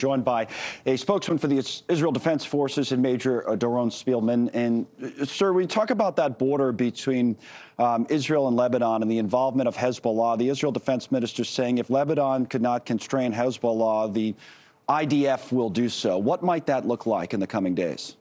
Joined by a spokesman for the Israel Defense Forces and Major Doron Spielman. And, sir, we talk about that border between Israel and Lebanon and the involvement of Hezbollah. The Israel Defense Minister saying if Lebanon could not constrain Hezbollah, the IDF will do so. What might that look like in the coming days?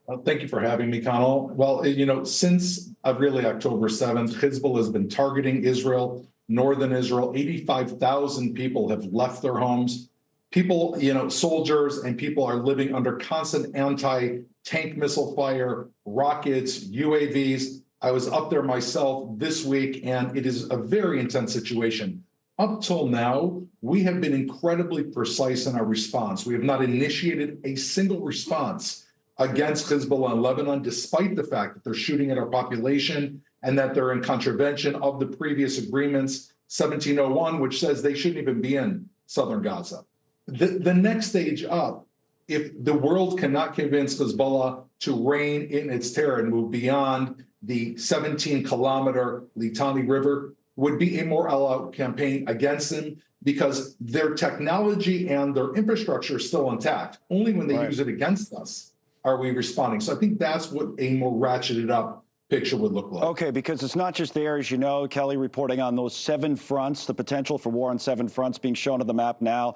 Well, thank you for having me, Connell. Well, since really October 7th, Hezbollah has been targeting Israel, northern Israel. 85,000 people have left their homes. People, soldiers and people are living under constant anti-tank missile fire, rockets, UAVs. I was up there myself this week, and it is a very intense situation. Up till now, we have been incredibly precise in our response. We have not initiated a single response against Hezbollah in Lebanon, despite the fact that they're shooting at our population and that they're in contravention of the previous agreements, 1701, which says they shouldn't even be in southern Gaza. The next stage up, if the world cannot convince Hezbollah to rein in its terror and move beyond the 17-kilometer Litani River, would be a more all-out campaign against them because their technology and their infrastructure is still intact. Only when they use it against us are we responding. So I think that's what a more ratcheted up picture would look like. Okay, because it's not just there, as you know, Kelly reporting on those 7 fronts, the potential for war on 7 fronts being shown on the map now.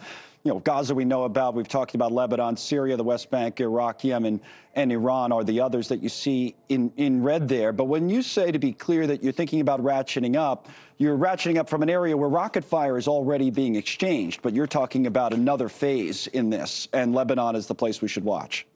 Gaza we know about, we've talked about Lebanon, Syria, the West Bank, Iraq, Yemen, and Iran are the others that you see in red there. But when you say, to be clear, that you're thinking about ratcheting up, you're ratcheting up from an area where rocket fire is already being exchanged, but you're talking about another phase in this, and Lebanon is the place we should watch.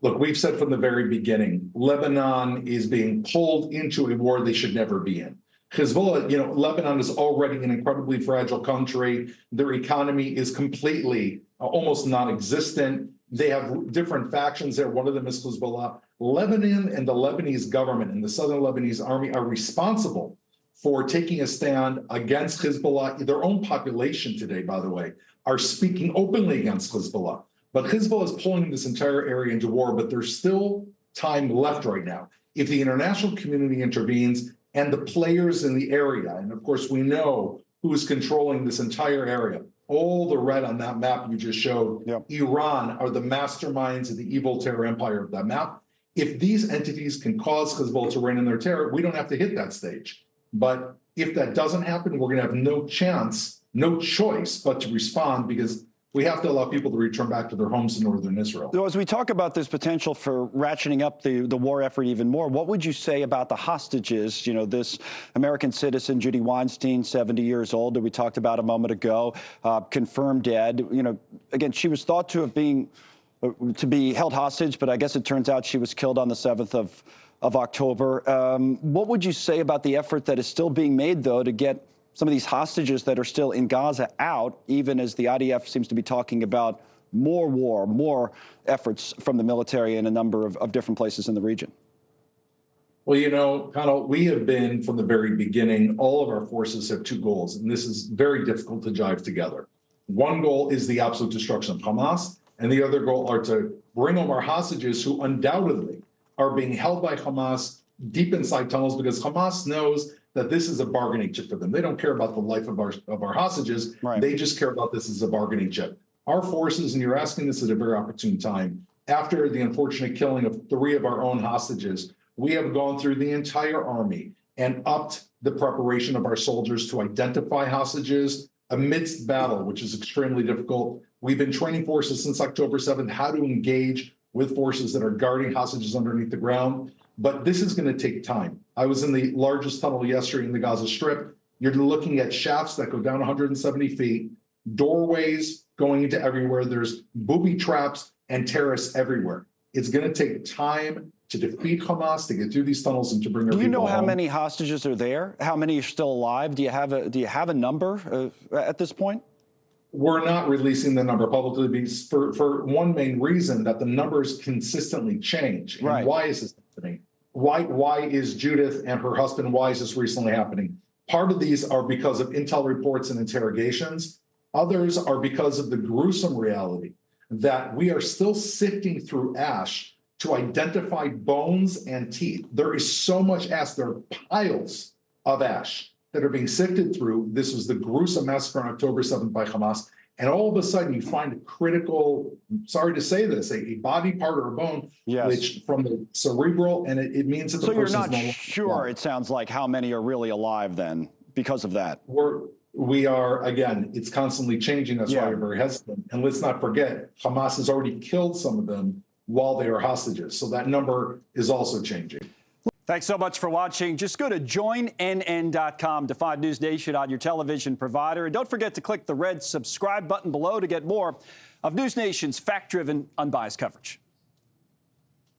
Look, we've said from the very beginning, Lebanon is being pulled into a war they should never be in. Hezbollah, Lebanon is already an incredibly fragile country. Their economy is completely, almost non-existent. They have different factions there. One of them is Hezbollah. Lebanon and the Lebanese government and the southern Lebanese army are responsible for taking a stand against Hezbollah. Their own population today, by the way, are speaking openly against Hezbollah. But Hezbollah is pulling this entire area into war, but there's still time left right now. If the international community intervenes and the players in the area, and of course we know who is controlling this entire area, all the red on that map you just showed, Iran are the masterminds of the evil terror empire of that map. If these entities can cause Hezbollah to reign in their terror, we don't have to hit that stage. But if that doesn't happen, we're gonna have no chance, no choice but to respond, because we have to allow people to return back to their homes in northern Israel. So as we talk about this potential for ratcheting up the war effort even more, what would you say about the hostages? This American citizen, Judy Weinstein, 70 years old, that we talked about a moment ago, confirmed dead. Again, she was thought to be held hostage, but I guess it turns out she was killed on the 7th of October. What would you say about the effort that is still being made, though, to get some of these hostages that are still in Gaza out, even as the IDF seems to be talking about more war, more efforts from the military in a number of different places in the region? Well, Connell, we have been from the very beginning, all of our forces have 2 goals, and this is very difficult to jive together. One goal is the absolute destruction of Hamas, and the other goal are to bring home our hostages who undoubtedly are being held by Hamas deep inside tunnels, because Hamas knows that this is a bargaining chip for them. They don't care about the life of our hostages. Right. They just care about this as a bargaining chip. Our forces, and you're asking this at a very opportune time, after the unfortunate killing of 3 of our own hostages, we have gone through the entire army and upped the preparation of our soldiers to identify hostages amidst battle, which is extremely difficult. We've been training forces since October 7th how to engage with forces that are guarding hostages underneath the ground. But this is going to take time. I was in the largest tunnel yesterday in the Gaza Strip. You're looking at shafts that go down 170 feet, doorways going into everywhere. There's booby traps and terrorists everywhere. It's going to take time to defeat Hamas, to get through these tunnels, and to bring their people home. Do you know how many hostages are there? How many are still alive? Do you have a number at this point? We're not releasing the number publicly because for one main reason, that the numbers consistently change. And right. Why is this happening? Why is Judith and her husband, why is this recently happening? Part of these are because of intel reports and interrogations. Others are because of the gruesome reality that we are still sifting through ash to identify bones and teeth. There is so much ash. There are piles of ash that are being sifted through. This was the gruesome massacre on October 7th by Hamas. and all of a sudden you find a critical, sorry to say this, a body part or a bone, yes, which from the cerebral, and it means that the so you're person's not sure, it sounds like, how many are really alive then because of that. We are, again, it's constantly changing. That's why we're very hesitant. And let's not forget, Hamas has already killed some of them while they are hostages. So that number is also changing. Thanks so much for watching. Just go to joinnn.com to find NewsNation on your television provider. And don't forget to click the red subscribe button below to get more of NewsNation's fact-driven, unbiased coverage.